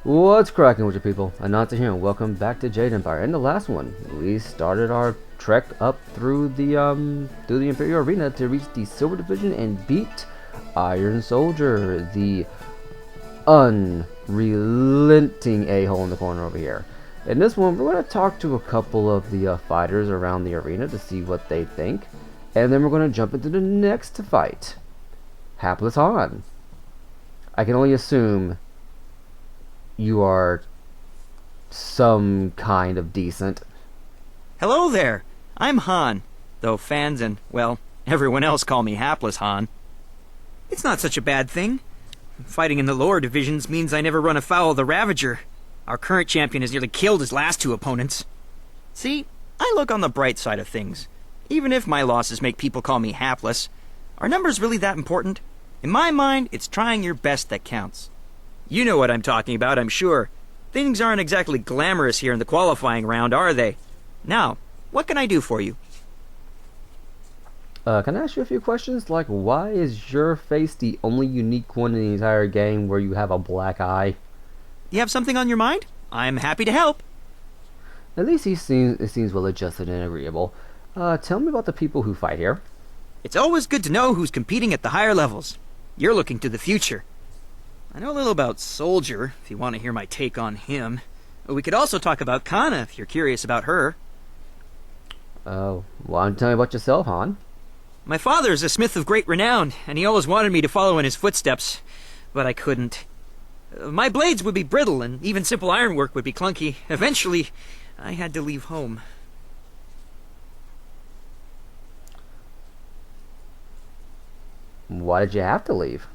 What's cracking with you people? Anansi here and welcome back to Jade Empire. In the last one, we started our trek up through the Imperial Arena to reach the Silver Division and beat Iron Soldier, the unrelenting a-hole in the corner over here. In this one, we're going to talk to a couple of the fighters around the arena to see what they think, and then we're going to jump into the next fight. Hapless Han. I can only assume you are some kind of decent. Hello there. I'm Han, though fans and, well, everyone else call me Hapless Han. It's not such a bad thing. Fighting in the lower divisions means I never run afoul of the Ravager. Our current champion has nearly killed his last two opponents. See, I look on the bright side of things. Even if my losses make people call me Hapless, are numbers really that important? In my mind, it's trying your best that counts. You know what I'm talking about, I'm sure. Things aren't exactly glamorous here in the qualifying round, are they? Now, what can I do for you? Can I ask you a few questions? Like, why is your face the only unique one in the entire game where you have a black eye? You have something on your mind? I'm happy to help. At least it seems well adjusted and agreeable. Tell me about the people who fight here. It's always good to know who's competing at the higher levels. You're looking to the future. I know a little about Soldier, if you want to hear my take on him. We could also talk about Kana, if you're curious about her. Oh, why don't you tell me about yourself, Han? My father is a smith of great renown, and he always wanted me to follow in his footsteps, but I couldn't. My blades would be brittle, and even simple ironwork would be clunky. Eventually, I had to leave home. Why did you have to leave?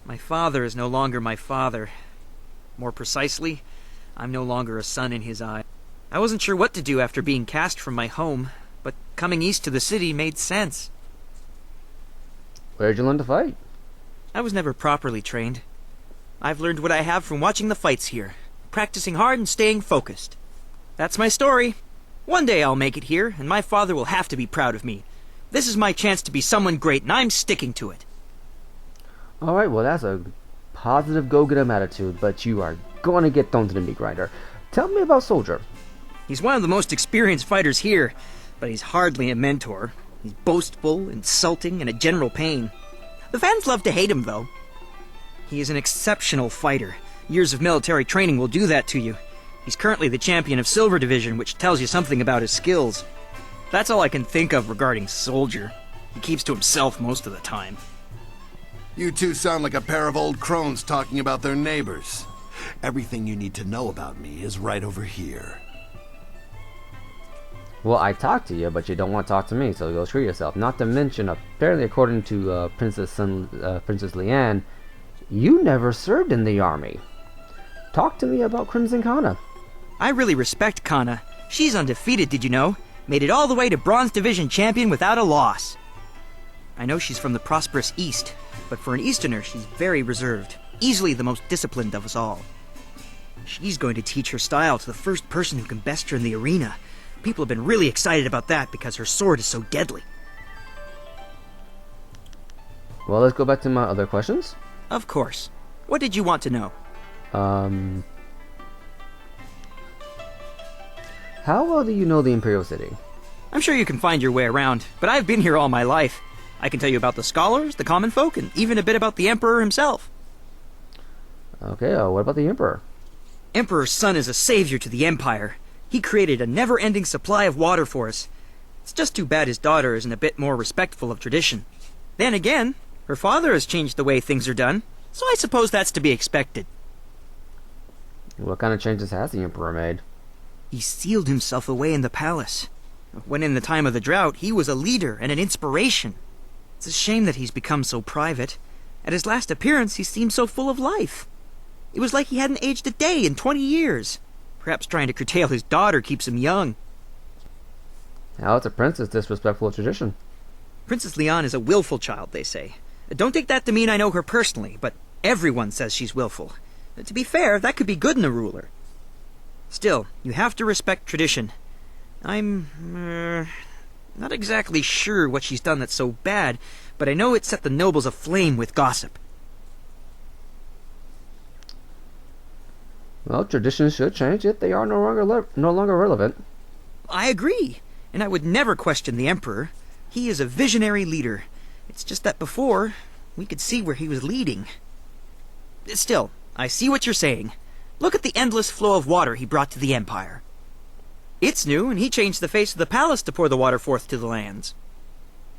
My father is no longer my father. More precisely, I'm no longer a son in his eye. I wasn't sure what to do after being cast from my home, but coming east to the city made sense. Where did you learn to fight? I was never properly trained. I've learned what I have from watching the fights here, practicing hard and staying focused. That's my story. One day I'll make it here, and my father will have to be proud of me. This is my chance to be someone great, and I'm sticking to it. Alright, well that's a positive go-get-em attitude, but you are going to get thrown to the meat grinder. Tell me about Soldier. He's one of the most experienced fighters here, but he's hardly a mentor. He's boastful, insulting, and a general pain. The fans love to hate him, though. He is an exceptional fighter. Years of military training will do that to you. He's currently the champion of Silver Division, which tells you something about his skills. That's all I can think of regarding Soldier. He keeps to himself most of the time. You two sound like a pair of old crones talking about their neighbors. Everything you need to know about me is right over here. Well, I talked to you, but you don't want to talk to me, so go screw yourself. Not to mention, apparently according to Princess Leanne, you never served in the army. Talk to me about Crimson Kana. I really respect Kana. She's undefeated, did you know? Made it all the way to Bronze Division champion without a loss. I know she's from the prosperous East, but for an Easterner, she's very reserved. Easily the most disciplined of us all. She's going to teach her style to the first person who can best her in the arena. People have been really excited about that because her sword is so deadly. Well, let's go back to my other questions. Of course. What did you want to know? How well do you know the Imperial City? I'm sure you can find your way around, but I've been here all my life. I can tell you about the scholars, the common folk, and even a bit about the Emperor himself. Okay, what about the Emperor? Emperor's son is a savior to the Empire. He created a never-ending supply of water for us. It's just too bad his daughter isn't a bit more respectful of tradition. Then again, her father has changed the way things are done, so I suppose that's to be expected. What kind of changes has the Emperor made? He sealed himself away in the palace. When in the time of the drought, he was a leader and an inspiration. It's a shame that he's become so private. At his last appearance, he seemed so full of life. It was like he hadn't aged a day in 20 years. Perhaps trying to curtail his daughter keeps him young. How is a princess disrespectful of tradition? Princess Leanne is a willful child, they say. Don't take that to mean I know her personally, but everyone says she's willful. To be fair, that could be good in a ruler. Still, you have to respect tradition. I'm not exactly sure what she's done that's so bad, but I know it set the nobles aflame with gossip. Well, traditions should change if they are no longer relevant. I agree, and I would never question the Emperor. He is a visionary leader. It's just that before, we could see where he was leading. Still, I see what you're saying. Look at the endless flow of water he brought to the Empire. It's new, and he changed the face of the palace to pour the water forth to the lands.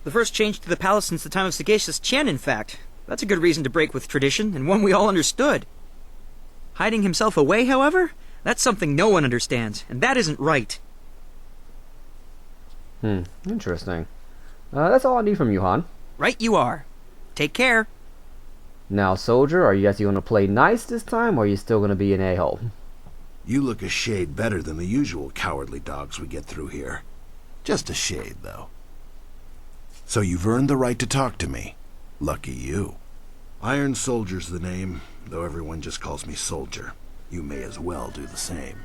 The first change to the palace since the time of sagacious Chen, in fact. That's a good reason to break with tradition, and one we all understood. Hiding himself away, however, that's something no one understands, and that isn't right. Interesting. That's all I need from you, Han. Right you are. Take care. Now, soldier, are you guys going to play nice this time, or are you still going to be an a-hole? You look a shade better than the usual cowardly dogs we get through here. Just a shade, though. So you've earned the right to talk to me. Lucky you. Iron Soldier's the name, though everyone just calls me Soldier. You may as well do the same.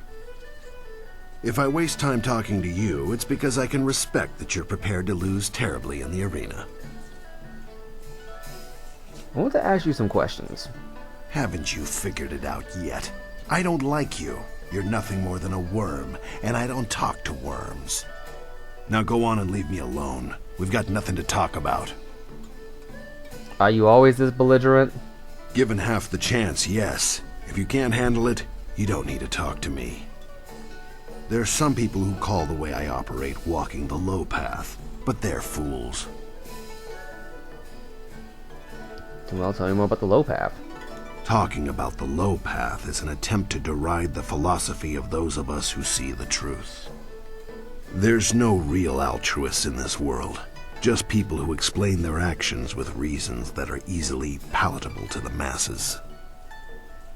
If I waste time talking to you, it's because I can respect that you're prepared to lose terribly in the arena. I want to ask you some questions. Haven't you figured it out yet? I don't like you. You're nothing more than a worm, and I don't talk to worms. Now go on and leave me alone. We've got nothing to talk about. Are you always this belligerent? Given half the chance, yes. If you can't handle it, you don't need to talk to me. There are some people who call the way I operate walking the low path, but they're fools. Well, tell me more about the low path. Talking about the low path is an attempt to deride the philosophy of those of us who see the truth. There's no real altruists in this world, just people who explain their actions with reasons that are easily palatable to the masses.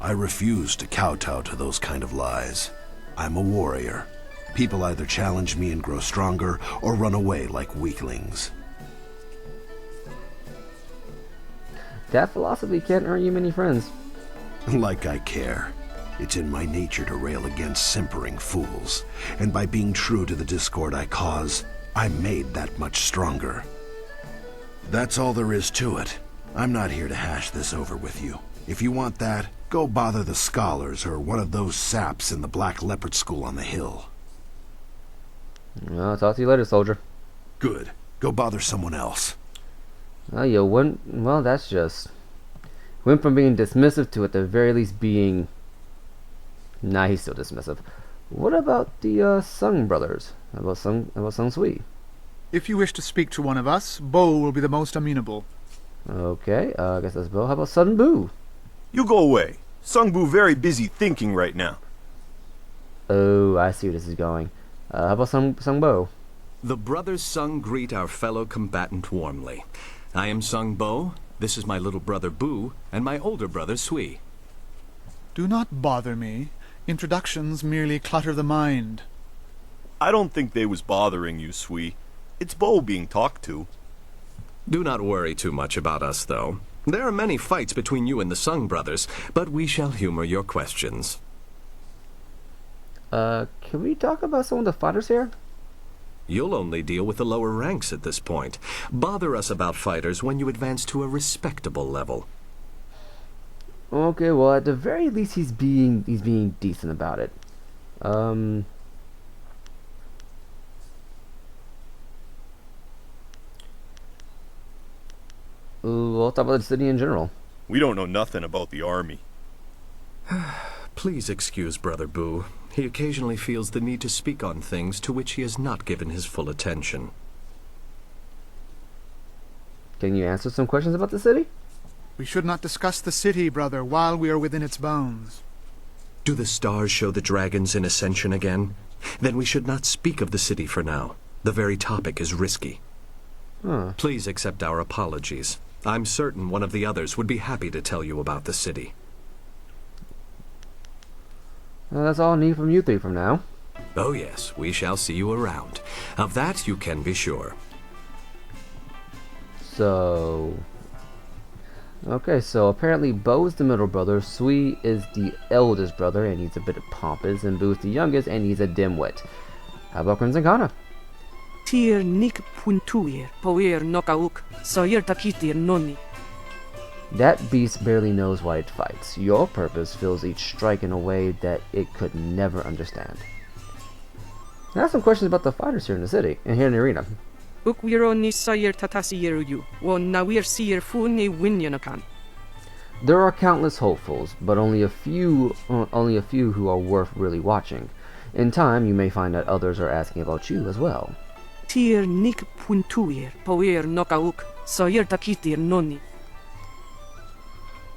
I refuse to kowtow to those kind of lies. I'm a warrior. People either challenge me and grow stronger, or run away like weaklings. That philosophy can't earn you many friends. Like I care. It's in my nature to rail against simpering fools, and by being true to the discord I cause, I'm made that much stronger. That's all there is to it. I'm not here to hash this over with you. If you want that, go bother the scholars or one of those saps in the Black Leopard School on the hill. I'll talk to you later, soldier. Good. Go bother someone else. Well, that's just... Went from being dismissive to at the very least being... Nah, he's still dismissive. What about the Sung brothers? How about Sung Sui? If you wish to speak to one of us, Bo will be the most amenable. Okay, I guess that's Bo. How about Sun Bu? You go away. Sungbu very busy thinking right now. Oh, I see where this is going. How about Sung Bo? The brothers Sung greet our fellow combatant warmly. I am Sung Bo, this is my little brother Bu, and my older brother Sui. Do not bother me. Introductions merely clutter the mind. I don't think they was bothering you, Sui. It's Bo being talked to. Do not worry too much about us, though. There are many fights between you and the Sung brothers, but we shall humor your questions. Can we talk about some of the fighters here? You'll only deal with the lower ranks at this point. Bother us about fighters when you advance to a respectable level. Okay, well, at the very least, he's being decent about it. We'll talk about the city in general. We don't know nothing about the army. Please excuse Brother Bu. He occasionally feels the need to speak on things to which he has not given his full attention. Can you answer some questions about the city? We should not discuss the city, brother, while we are within its bounds. Do the stars show the dragons in ascension again? Then we should not speak of the city for now. The very topic is risky. Please accept our apologies. I'm certain one of the others would be happy to tell you about the city. That's all I need from you three from now. Oh yes, we shall see you around. Of that you can be sure. So... Okay, so apparently Bo is the middle brother, Sui is the eldest brother, and he's a bit pompous, and Boo is the youngest, and he's a dimwit. How about Crimson Kana? Tir nik puntuir, poir nokauk, soyer takitir noni. That beast barely knows why it fights. Your purpose fills each strike in a way that it could never understand. I have some questions about the fighters here in the city, and here in the arena. Ukwiro ni sayir tatasiyeru wo nawir siyir fu ni winyanakan. There are countless hopefuls, but only a few who are worth really watching. In time, you may find that others are asking about you as well. Tir nik puntuir poir nokauk sayir takitir noni.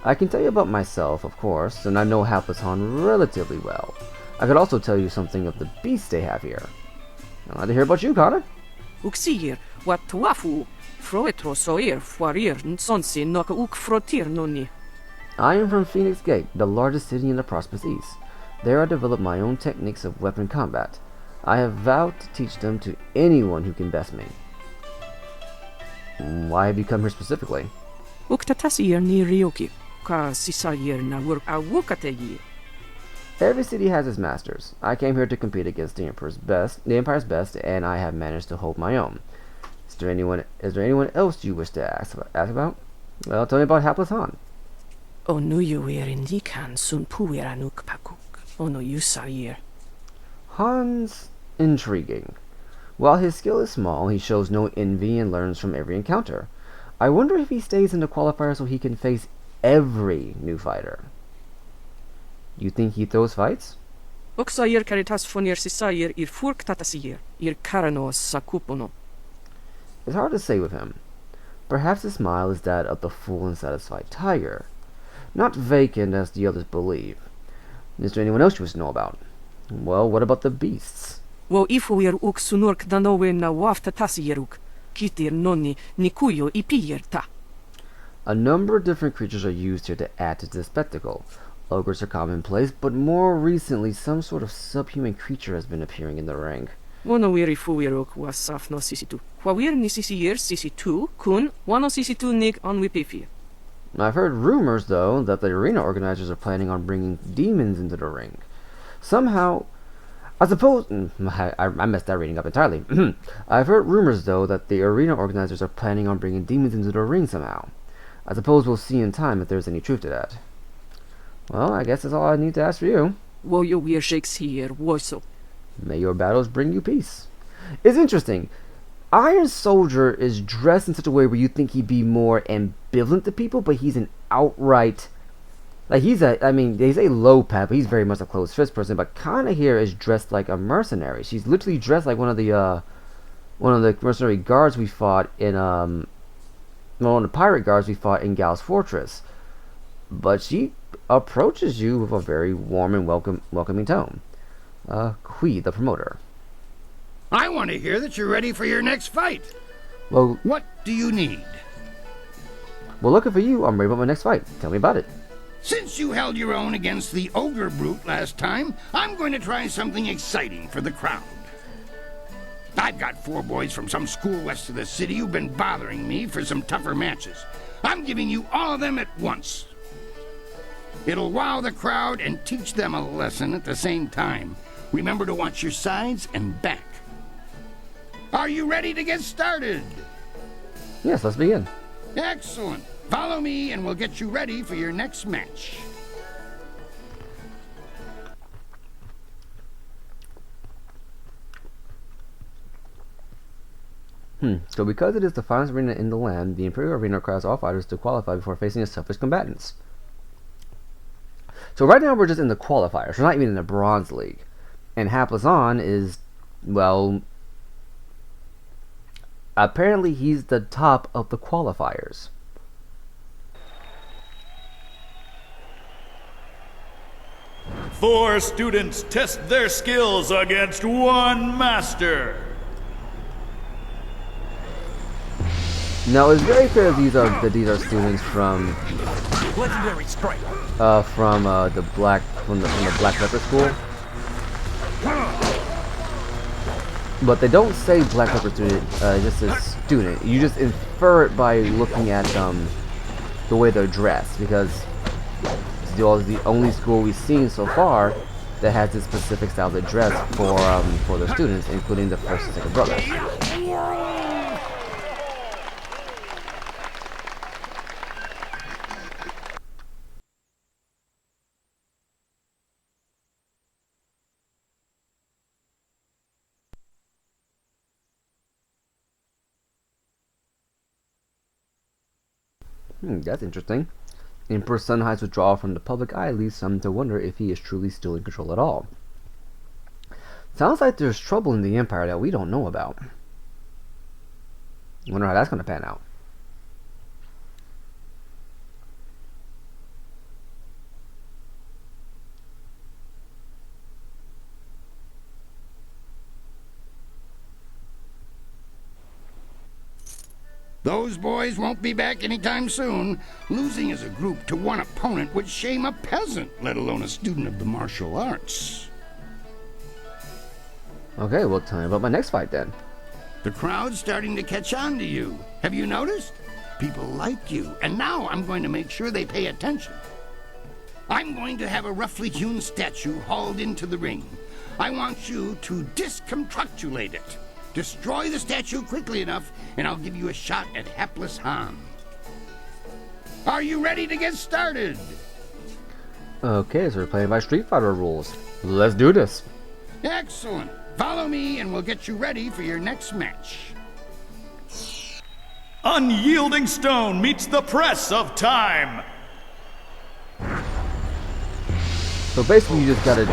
I can tell you about myself, of course, and I know Hapless relatively well. I could also tell you something of the beasts they have here. I'd like to hear about you, Connor. Uksir wat tuafu froetro soir fuarir nsonsi nokauk frotir noni. I am from Phoenix Gate, the largest city in the prosperous East. There I developed my own techniques of weapon combat. I have vowed to teach them to anyone who can best me. Why have you come here specifically? Uktatasir ni ryoki ka sisayir na work awukategi. Every city has its masters. I came here to compete against the Empire's best, and I have managed to hold my own. Is there anyone else you wish to ask about? Well, tell me about Hapless Han. Onuyuir indikan sun puiranuk pakuk. Ono yusayir. Han's intriguing. While his skill is small, he shows no envy and learns from every encounter. I wonder if he stays in the qualifier so he can face every new fighter. You think he throws fights? Oksayir caritas fonir sisayir ir furk tatasir ir karanos sakupono. It's hard to say with him. Perhaps his smile is that of the full and satisfied tiger, not vacant as the others believe. Is there anyone else you wish to know about? Well, what about the beasts? Wo ifuir uk sunurk danowe na waf tatasiruk kitir noni nikuyo ipiyir ta. A number of different creatures are used here to add to the spectacle. Ogres are commonplace, but more recently some sort of subhuman creature has been appearing in the ring. Wono wiri fuiruk was saf no sisitu. Wawir ni sisir sisitu kun wano sisitu nig on wipifir. I've heard rumors, though, that the arena organizers are planning on bringing demons into the ring. Somehow, I suppose... I messed that reading up entirely. I've heard rumors, though, that the arena organizers are planning on bringing demons into the ring somehow. I suppose we'll see in time if there's any truth to that. Well, I guess that's all I need to ask for you. Wo yo wir Shakespeare woso. May your battles bring you peace. It's interesting. Iron Soldier is dressed in such a way where you think he'd be more ambivalent to people, but he's an outright... Like, they say low path, but he's very much a closed fist person, but Kana here is dressed like a mercenary. She's literally dressed like one of the mercenary guards we fought in, one of the pirate guards we fought in Gal's Fortress. But she approaches you with a very warm and welcoming tone. Kui, the promoter. I want to hear that you're ready for your next fight. Well, What do you need? well, looking for you, I'm ready about my next fight. Tell me about it. Since you held your own against the ogre brute last time, I'm going to try something exciting for the crowd. I've got 4 boys from some school west of the city who've been bothering me for some tougher matches. I'm giving you all of them at once. It'll wow the crowd and teach them a lesson at the same time. Remember to watch your sides and back. Are you ready to get started? Yes, let's begin. Excellent. Follow me and we'll get you ready for your next match. So because it is the finest arena in the land, the Imperial Arena requires all fighters to qualify before facing its toughest combatants. So right now we're just in the qualifiers. We're not even in the Bronze League. And Hapless On is, well... apparently he's the top of the qualifiers. Four students test their skills against one master. Now it's very clear these are students from Legendary strike. from the Black Leopard School. But they don't say Black Leopard student, it just says student. You just infer it by looking at the way they're dressed, because it's the only school we've seen so far that has this specific style of dress for the students, including the first and second brothers. That's interesting. Emperor Sunhide's withdrawal from the public eye leads some to wonder if he is truly still in control at all. Sounds like there's trouble in the Empire that we don't know about. Wonder how that's going to pan out. Those boys won't be back anytime soon. Losing as a group to one opponent would shame a peasant, let alone a student of the martial arts. Okay, well, tell me about my next fight then. The crowd's starting to catch on to you. Have you noticed? People like you, and now I'm going to make sure they pay attention. I'm going to have a roughly hewn statue hauled into the ring. I want you to disconstructulate it. Destroy the statue quickly enough, and I'll give you a shot at Hapless Han. Are you ready to get started? Okay, so we're playing by Street Fighter rules. Let's do this. Excellent. Follow me, and we'll get you ready for your next match. Unyielding stone meets the press of time. So basically, you just gotta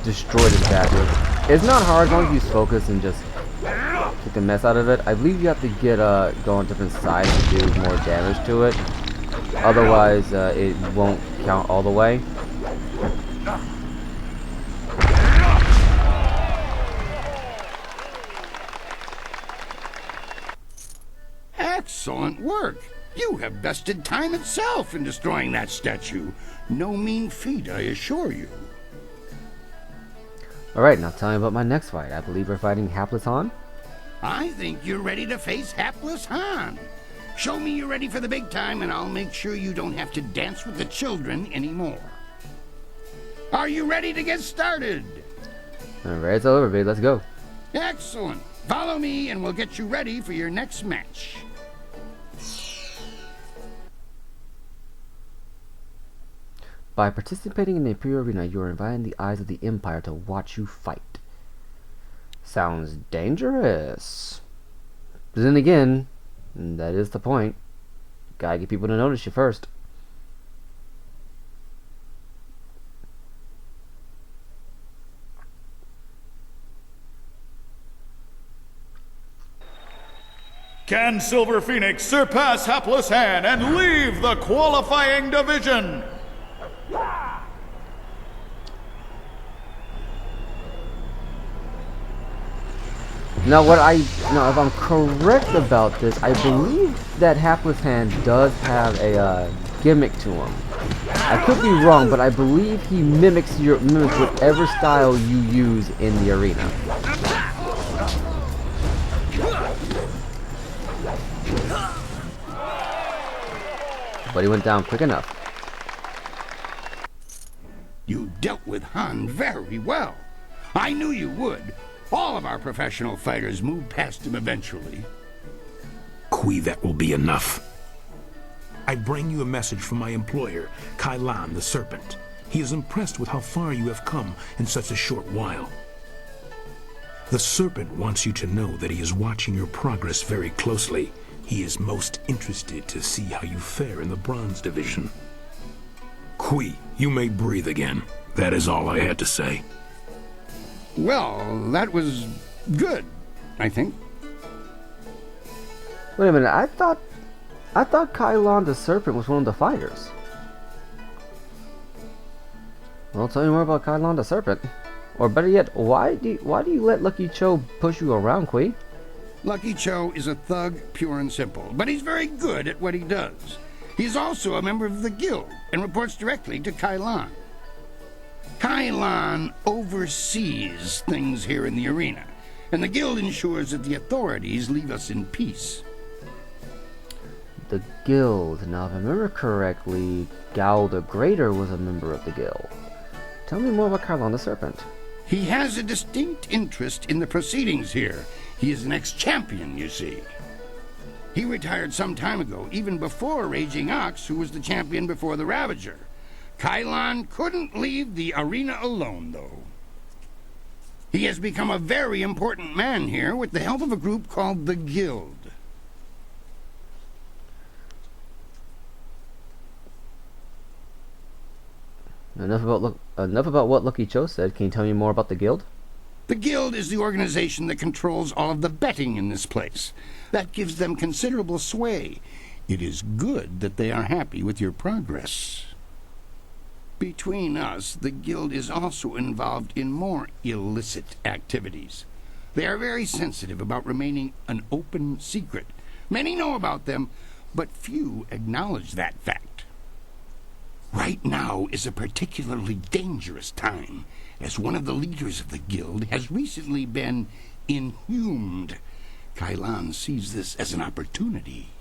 destroy the statue. It's not hard as long as you focus and just get the mess out of it. I believe you have to get go on different sides to do more damage to it. Otherwise, it won't count all the way. Excellent work. You have bested time itself in destroying that statue. No mean feat, I assure you. Alright, now tell me about my next fight. I believe we're fighting Hapless Han. I think you're ready to face Hapless Han. Show me you're ready for the big time, and I'll make sure you don't have to dance with the children anymore. Are you ready to get started? Alright, it's over, babe. Let's go. Excellent. Follow me, and we'll get you ready for your next match. By participating in the Imperial Arena, you are inviting the eyes of the Empire to watch you fight. Sounds dangerous. But then again, that is the point. Gotta get people to notice you first. Can Silver Phoenix surpass Hapless Han and leave the qualifying division? Now, if I'm correct about this, I believe that Hapless Han does have a gimmick to him. I could be wrong, but I believe he mimics whatever style you use in the arena. But he went down quick enough. You dealt with Han very well. I knew you would. All of our professional fighters move past him eventually. Kui, that will be enough. I bring you a message from my employer, Kai Lan the Serpent. He is impressed with how far you have come in such a short while. The Serpent wants you to know that he is watching your progress very closely. He is most interested to see how you fare in the Bronze Division. Kui, you may breathe again. That is all I had to say. Well, that was good, I think. Wait a minute, I thought Kai Lan the Serpent was one of the fighters. Well, tell me more about Kai Lan the Serpent. Or better yet, why do you let Lucky Cho push you around, Kui? Lucky Cho is a thug, pure and simple, but he's very good at what he does. He's also a member of the guild and reports directly to Kai Lan. Kai Lan oversees things here in the arena, and the guild ensures that the authorities leave us in peace. The guild. Now, if I remember correctly, Gao the Greater was a member of the guild. Tell me more about Kai Lan the Serpent. He has a distinct interest in the proceedings here. He is an ex-champion, you see. He retired some time ago, even before Raging Ox, who was the champion before the Ravager. Kai Lan couldn't leave the arena alone, though. He has become a very important man here with the help of a group called the Guild. Enough about what Lucky Cho said. Can you tell me more about the guild? The guild is the organization that controls all of the betting in this place. That gives them considerable sway. It is good that they are happy with your progress. Between us, the guild is also involved in more illicit activities. They are very sensitive about remaining an open secret. Many know about them, but few acknowledge that fact. Right now is a particularly dangerous time, as one of the leaders of the guild has recently been inhumed. Kailan sees this as an opportunity.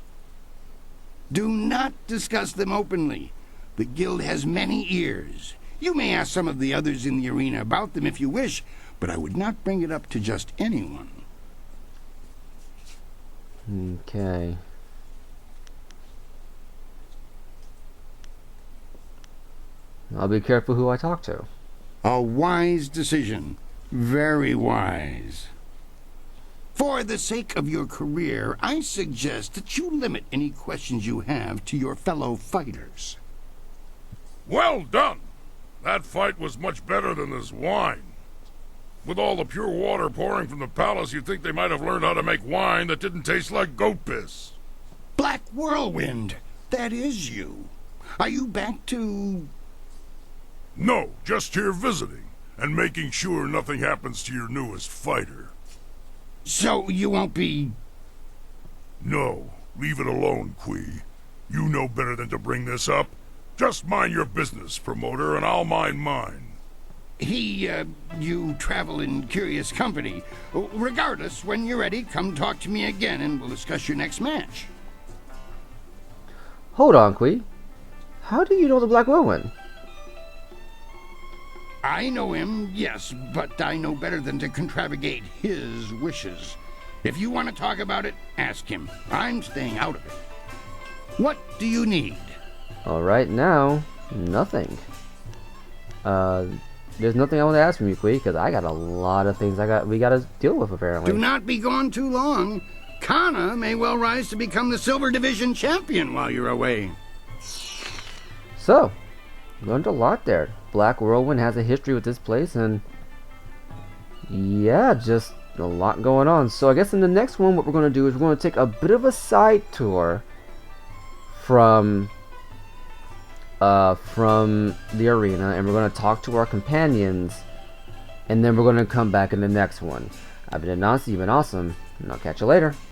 Do not discuss them openly. The guild has many ears. You may ask some of the others in the arena about them if you wish, but I would not bring it up to just anyone. Okay. I'll be careful who I talk to. A wise decision. Very wise. For the sake of your career, I suggest that you limit any questions you have to your fellow fighters. Well done! That fight was much better than this wine. With all the pure water pouring from the palace, you'd think they might have learned how to make wine that didn't taste like goat piss. Black Whirlwind, that is you. Are you back to... No, just here visiting, and making sure nothing happens to your newest fighter. So you won't be... No, leave it alone, Kui. You know better than to bring this up. Just mind your business, promoter, and I'll mind mine. You travel in curious company. Regardless, when you're ready, come talk to me again and we'll discuss your next match. Hold on, Kui. How do you know the Black Whirlwind? I know him, yes, but I know better than to contravigate his wishes. If you want to talk about it, ask him. I'm staying out of it. What do you need? Alright, now, nothing. There's nothing I want to ask from you, Kui, because I got a lot of things we gotta deal with, apparently. Do not be gone too long. Kana may well rise to become the Silver Division champion while you're away. So, learned a lot there. Black Whirlwind has a history with this place, and yeah, just a lot going on. So I guess in the next one, what we're going to do is we're going to take a bit of a side tour from the arena, and we're going to talk to our companions, and then we're going to come back in the next one. I've been Anansi, you've been awesome, and I'll catch you later.